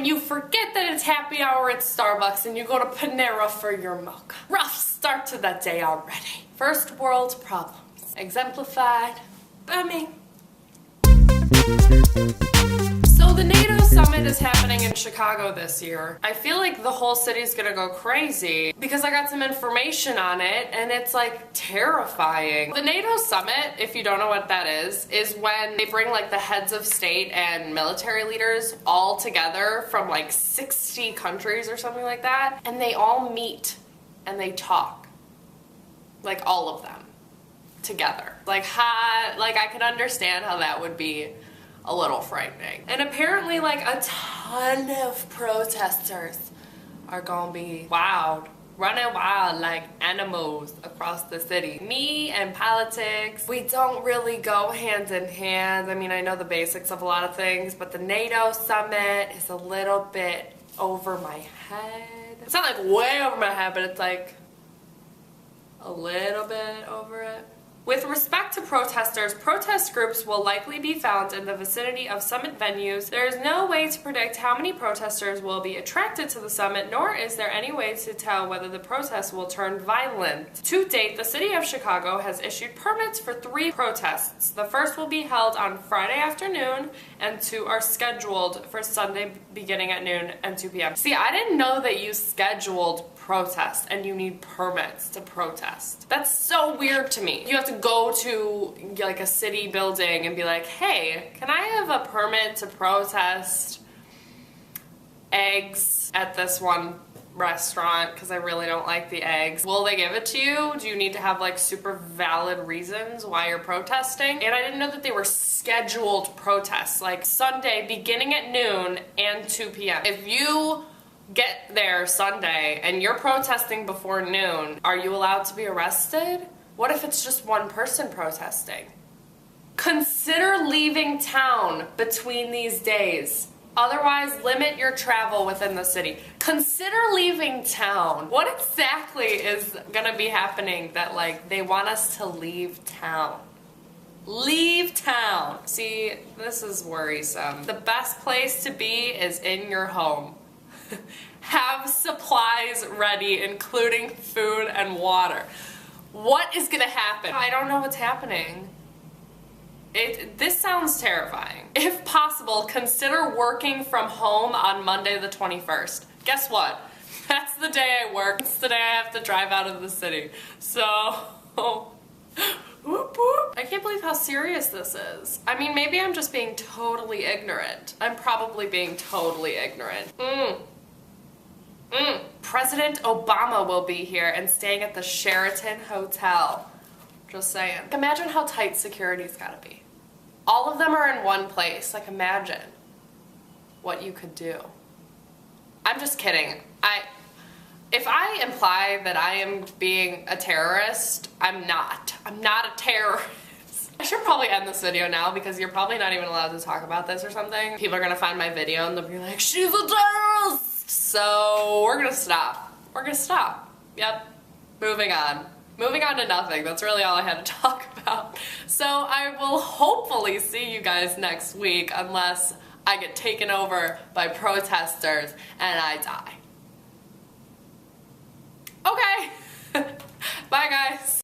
when you forget that it's happy hour at Starbucks and you go to Panera for your mocha. Rough start to that day already. First world problems, exemplified by me. So the NATO Summit is happening in Chicago this year. I feel like the whole city's gonna go crazy because I got some information on it and it's like terrifying. The NATO Summit, if you don't know what that is when they bring like the heads of state and military leaders all together from like 60 countries or something like that, and they all meet and they talk. Like all of them together. Like I can understand how that would be a little frightening. And apparently like a ton of protesters are gonna be wild, running wild like animals across the city. Me and politics, we don't really go hand in hand. I mean, I know the basics of a lot of things, but the NATO Summit is a little bit over my head. It's not like way over my head, but it's like a little bit over it. With respect to protesters, protest groups will likely be found in the vicinity of summit venues. There is no way to predict how many protesters will be attracted to the summit, nor is there any way to tell whether the protests will turn violent. To date, the city of Chicago has issued permits for 3 protests. The first will be held on Friday afternoon, and 2 are scheduled for Sunday beginning at noon and 2 p.m. See, I didn't know that you scheduled protests and you need permits to protest. That's so weird to me. You have to go to like a city building and be like, hey, can I have a permit to protest eggs at this one restaurant because I really don't like the eggs? Will they give it to you? Do you need to have like super valid reasons why you're protesting? And I didn't know that they were scheduled protests, like Sunday beginning at noon and 2 p.m. If you get there Sunday and you're protesting before noon, are you allowed to be arrested? What if it's just one person protesting? Consider leaving town between these days. Otherwise, limit your travel within the city. Consider leaving town. What exactly is gonna be happening that like they want us to leave town? Leave town. See, this is worrisome. The best place to be is in your home. Have supplies ready, including food and water. What is gonna happen? I don't know what's happening. This sounds terrifying. If possible, consider working from home on Monday the 21st. Guess what? That's the day I work. It's the day I have to drive out of the city. So, whoop whoop. I can't believe how serious this is. I mean, maybe I'm just being totally ignorant. I'm probably being totally ignorant. President Obama will be here and staying at the Sheraton Hotel. Just saying. Imagine how tight security's gotta be. All of them are in one place. Like, imagine what you could do. I'm just kidding. If I imply that I am being a terrorist, I'm not. I'm not a terrorist. I should probably end this video now because you're probably not even allowed to talk about this or something. People are gonna find my video and they'll be like, she's a terrorist! So we're gonna stop. We're gonna stop. Yep. Moving on. Moving on to nothing. That's really all I had to talk about. So I will hopefully see you guys next week unless I get taken over by protesters and I die. Okay. Bye guys.